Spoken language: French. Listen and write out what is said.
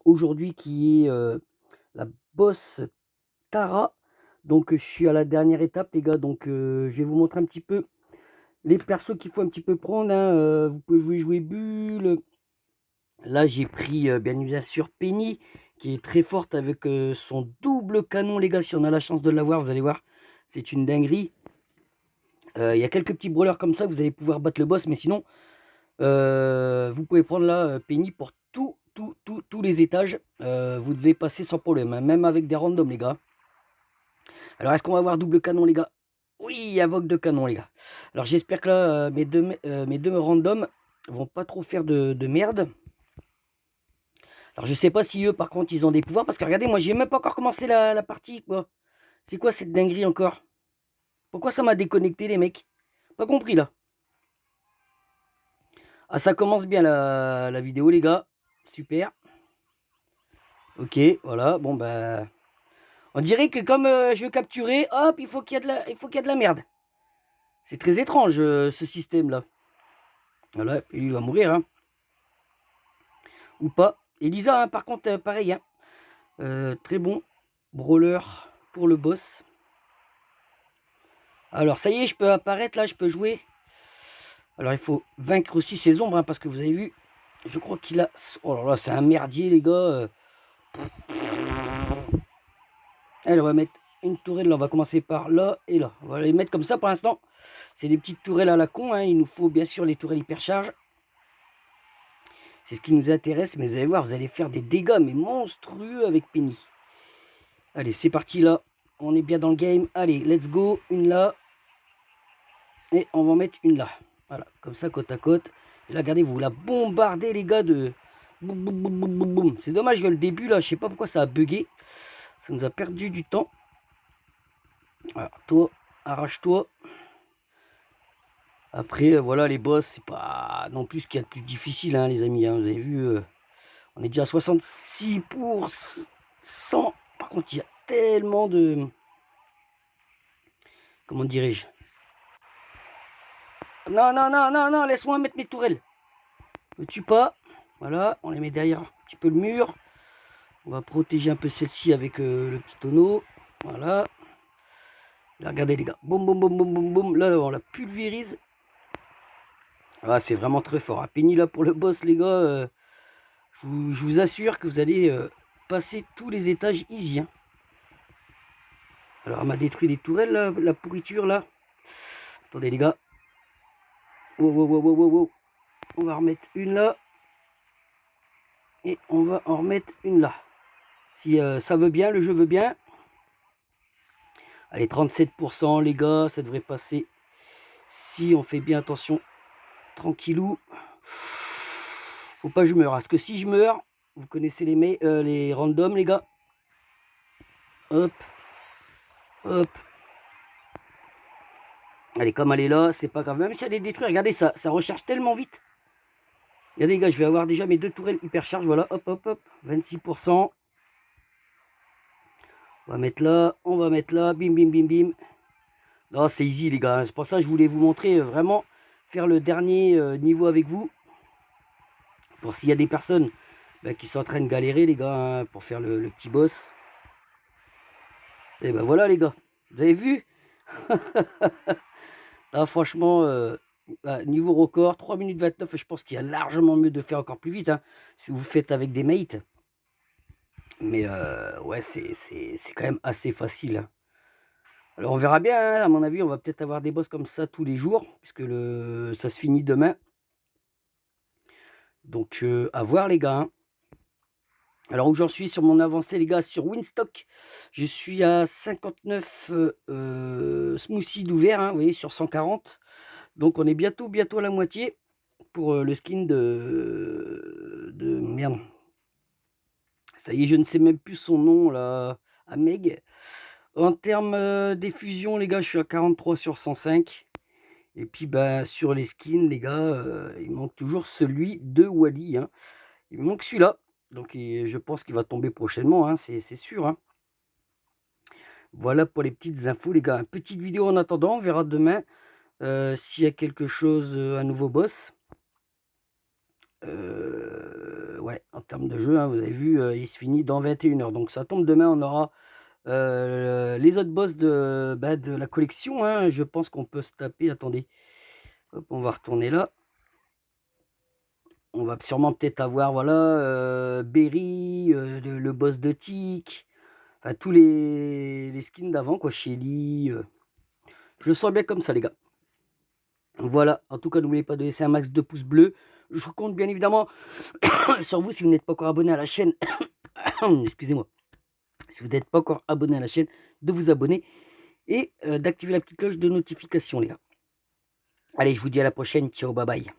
Aujourd'hui qui est la boss Tara. Donc je suis à la dernière étape les gars, donc je vais vous montrer un petit peu les persos qu'il faut un petit peu prendre, hein. Vous pouvez jouer Bulle. Là j'ai pris bien sûr Penny qui est très forte avec son double canon les gars. Si on a la chance de l'avoir, vous allez voir, c'est une dinguerie. Il y a quelques petits brawlers comme ça que vous allez pouvoir battre le boss, mais sinon vous pouvez prendre là Penny pour tous les étages. Vous devez passer sans problème, hein, même avec des randoms les gars. Alors est-ce qu'on va avoir double canon les gars? Oui, invoque de canon les gars. Alors j'espère que là mes deux randoms vont pas trop faire de merde. Alors je sais pas si eux par contre ils ont des pouvoirs, parce que regardez, moi j'ai même pas encore commencé la partie quoi. C'est quoi cette dinguerie encore? Pourquoi ça m'a déconnecté les mecs? Pas compris là. Ah, ça commence bien la vidéo les gars. Super. Ok, voilà, bon bah. On dirait que comme je veux capturer, hop, il faut qu'il y ait de la merde. C'est très étrange ce système là. Voilà, il va mourir, hein. Ou pas. Elisa, hein, par contre, pareil, hein. Très bon brawler pour le boss. Alors, ça y est, je peux apparaître là, je peux jouer. Alors, il faut vaincre aussi ses ombres, hein, parce que vous avez vu, je crois qu'il a. Oh là là, c'est un merdier, les gars. Allez, on va mettre une tourelle là, on va commencer par là et là. On va les mettre comme ça pour l'instant. C'est des petites tourelles à la con, hein. Il nous faut bien sûr les tourelles hypercharge. C'est ce qui nous intéresse, mais vous allez voir, vous allez faire des dégâts mais monstrueux avec Penny. Allez, c'est parti là. On est bien dans le game. Allez, let's go. Une là. Et on va en mettre une là. Voilà, comme ça, côte à côte. Et là, regardez, vous la bombardez, les gars, de boum, boum, boum, boum, boum, boum. C'est dommage que le début, là, je sais pas pourquoi ça a bugué. Ça nous a perdu du temps. Alors, toi, arrache-toi. Après, voilà, les boss, c'est pas non plus ce qu'il y a de plus difficile, hein, les amis, hein. Vous avez vu, on est déjà à 66%. Par contre, il y a tellement de... Comment dirais-je? Non, non, non, non, non, laisse-moi mettre mes tourelles. Ne tue pas. Voilà, on les met derrière un petit peu le mur. On va protéger un peu celle-ci avec le petit tonneau. Voilà. Là, regardez les gars. Boum, boum, boum, boum, boum, boum. Là, on la pulvérise. Ah, c'est vraiment très fort. Penny là pour le boss, les gars. Je vous assure que vous allez passer tous les étages easy, hein. Alors, elle m'a détruit les tourelles, là, la pourriture, là. Attendez, les gars. Wow, wow, wow, wow, wow. On va remettre une là. Et on va en remettre une là. Si ça veut bien, le jeu veut bien. Allez, 37% les gars, ça devrait passer si on fait bien attention. Tranquillou. Faut pas que je meure. Parce que si je meurs, vous connaissez les randoms, les gars. Hop. Hop. Allez, comme elle est là, c'est pas grave. Même si elle est détruite, regardez, ça recharge tellement vite. Regardez, les gars, je vais avoir déjà mes deux tourelles hyper charge. Voilà, hop, hop, hop. 26%. On va mettre là, on va mettre là. Bim, bim, bim, bim. Non, c'est easy, les gars. C'est pour ça que je voulais vous montrer vraiment faire le dernier niveau avec vous. Pour s'il y a des personnes qui sont en train de galérer, les gars, hein, pour faire le petit boss. Et ben voilà, les gars. Vous avez vu? Là, franchement, niveau record, 3 minutes 29, je pense qu'il y a largement mieux de faire encore plus vite, hein, si vous faites avec des mates. Mais ouais, c'est quand même assez facile, hein. Alors on verra bien, hein, à mon avis, on va peut-être avoir des boss comme ça tous les jours, puisque ça se finit demain. Donc à voir les gars, hein. Alors où j'en suis sur mon avancée les gars, sur Winstock, je suis à 59 smoothies d'ouvert, hein, vous voyez, sur 140. Donc on est bientôt à la moitié pour le skin de merde. Ça y est, je ne sais même plus son nom là, à Meg. En termes d'effusion les gars, je suis à 43 sur 105. Et puis bah, sur les skins les gars, il manque toujours celui de Wally, hein. Il me manque celui-là. Donc je pense qu'il va tomber prochainement, hein, c'est sûr, hein. Voilà pour les petites infos les gars. Une petite vidéo en attendant, on verra demain s'il y a quelque chose, un nouveau boss. Ouais, en termes de jeu, hein, vous avez vu, il se finit dans 21 h. Donc ça tombe demain, on aura, les autres boss de la collection, hein. Je pense qu'on peut se taper, attendez, hop, on va retourner là. On va sûrement peut-être avoir, voilà, Berry, le boss de Tic, enfin tous les skins d'avant quoi, Shelly, je le sens bien comme ça les gars. Voilà, en tout cas n'oubliez pas de laisser un max de pouces bleus. Je compte bien évidemment sur vous si vous n'êtes pas encore abonné à la chaîne. Excusez-moi. Si vous n'êtes pas encore abonné à la chaîne, de vous abonner et d'activer la petite cloche de notification les gars. Allez, je vous dis à la prochaine, ciao, bye bye.